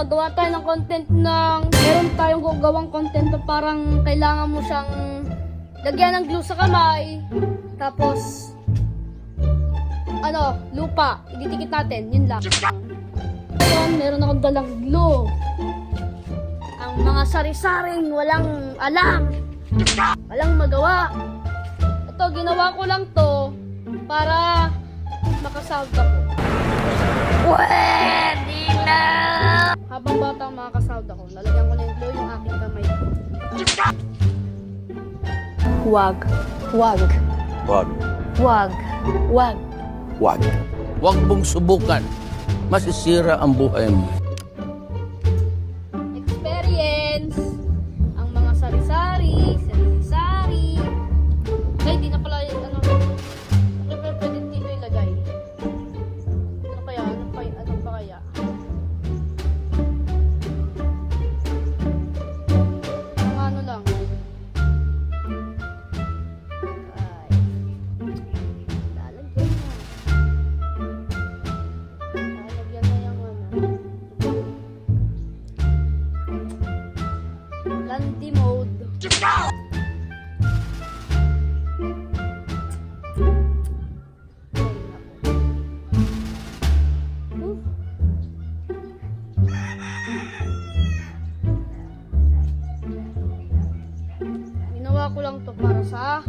gawa tayo ng content ng, meron tayong gawang content na parang kailangan mo siyang lagyan ng glue sa kamay, tapos lupa, ididikit natin, yun lang. Ngayon, meron akong dalang glue. Ang mga sari-saring walang alam, walang magawa. Ito, ginawa ko lang to para makasound ako. Pwede na! Habang batang makakasound ako, lalagyan ko na yung glue yung aking kamay. Wag. Wag. Wag. Wag. Wag. Wag. Huwag mong subukan. Masisira ang buhay mo. Experience. Ang mga sari-sari. Sari-sari. Ay, di na pala ano. Pwede dito ilagay. Ano kaya? Ano pa kaya? Ano lang. Landy mode. Ginawa ko lang to para sa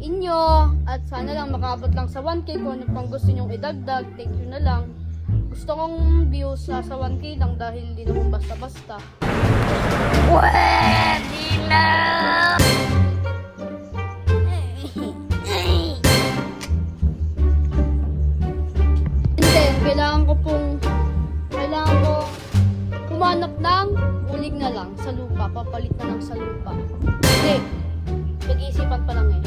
inyo at sana lang makabot lang sa 1K. Kung ano pang gusto nyong idagdag, thank you na lang. Gusto kong views sa 1K lang dahil hindi naman basta-basta. Pwede na! And then, kailangan ko humanap ng ulig na lang sa lupa. Papalit na lang sa lupa. Hindi. Nag-iisipan pa lang eh.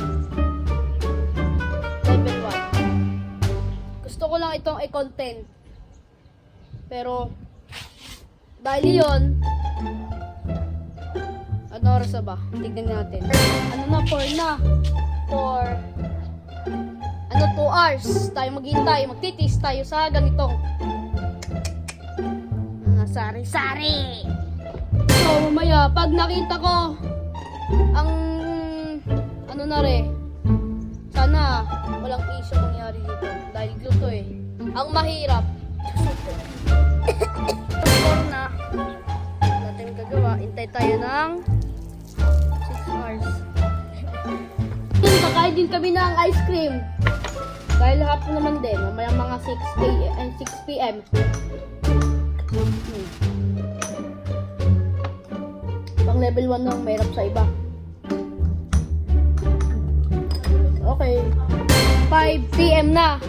Level 1. Gusto ko lang itong i-content. Pero, dahil yun, ano oras na ba? Tignan natin. Ano na? 4 na. 2 hours. Tayo maghintay. Magtitis tayo sa ganitong mga sari-sari. So, mamaya, pag nakita ko ang ano na rin, sana walang issue mangyari dito. Dahil glue to eh. Ang mahirap. Na natin gagawa. Hintay tayo ng 6 hours. Kakain din kami ng ice cream. Dahil hapon naman din. Mamaya mga 6 p.m. Pang level 1 na mahirap sa iba. Okay. 5 p.m. na.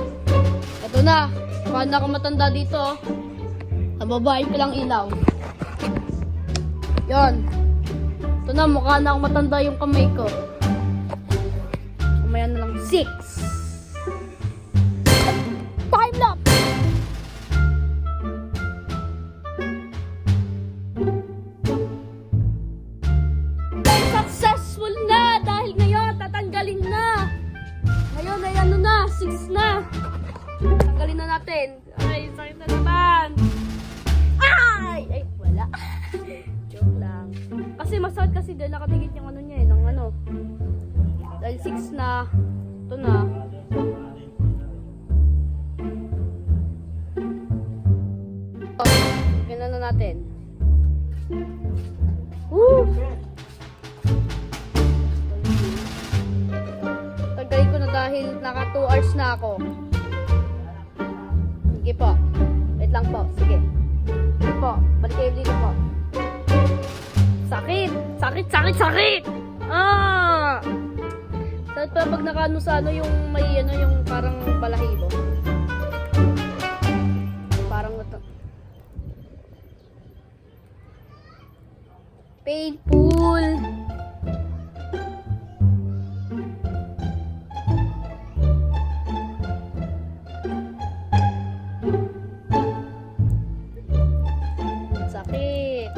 Ito na. Mukha na ako matanda dito. Nababahin ko lang ilaw. Yon. Ito na, mukha na akong matanda yung kamay ko. Mamaya na lang 6. Time lapse! Successful na! Dahil ngayon, tatanggalin na! Ngayon ay ano na, 6 na! Tanggalin na natin. Ay, sakit na naman! Ay, wala. Joke lang. Kasi masakit kasi dahil nakatigit yung ano niya eh, ng ano. Dahil 6 na, ito na. Ganun na natin. Woo! Tanggalin ko na dahil naka 2 hours na ako. Sige po. Wait lang po. Sige. Po, balik kayo dito po. Sakit! Sakit! Sakit! Sakit! Ah! Sakit pa pag nakaano sa ano yung may ano yung parang balahibo. Parang painful! Sakit.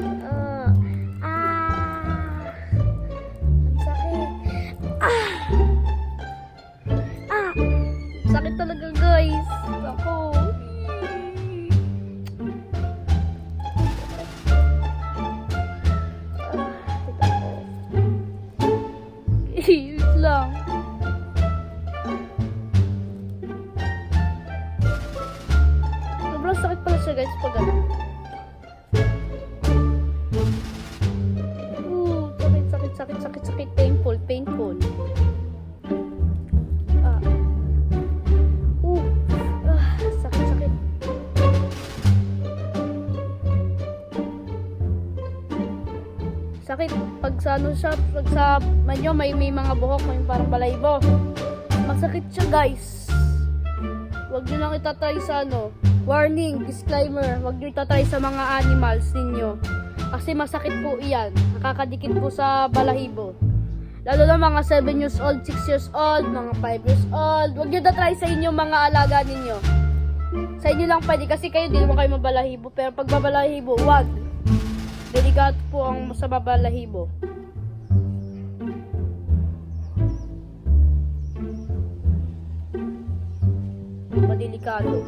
Sakit talaga guys. Ako. sakit. Painful. Sakit. Sakit. Pag sa ano siya, pag sa manyo may mga buhok, may parang balahibo. Masakit siya, guys. Huwag nyo lang itatry sa ano. Warning, disclaimer, huwag nyo itatry sa mga animals ninyo. Kasi masakit po iyan. Nakakadikit po sa balahibo. Lalo na mga 7 years old, 6 years old, mga 5 years old. Huwag nyo itatry sa inyong mga alaga ninyo. Sa inyo lang pwede kasi kayo, di naman kayo mabalahibo. Pero pag babalahibo, huwag. Delikado po ang sa babalahibo. Madelikado.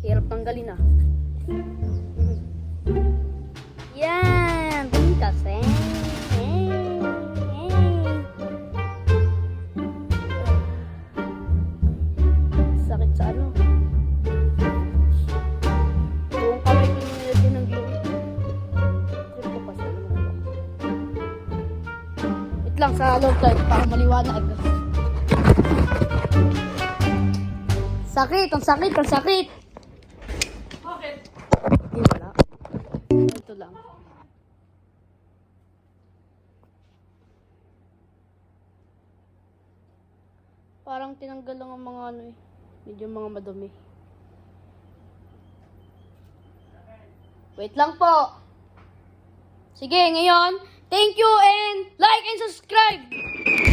Hirap tanggalin ah. Yan! Ganun kasi. Sakit sa ano. Buong kamay ko nilagyan ng glue. Trip ko pa sa ano. Wait lang sa low tide para maliwanag. Sakit! Ang sakit! Bakit? Hindi wala. Ito lang. Parang tinanggal lang ang mga ano eh. Medyo mga madumi. Wait lang po. Sige, ngayon, thank you and like and subscribe!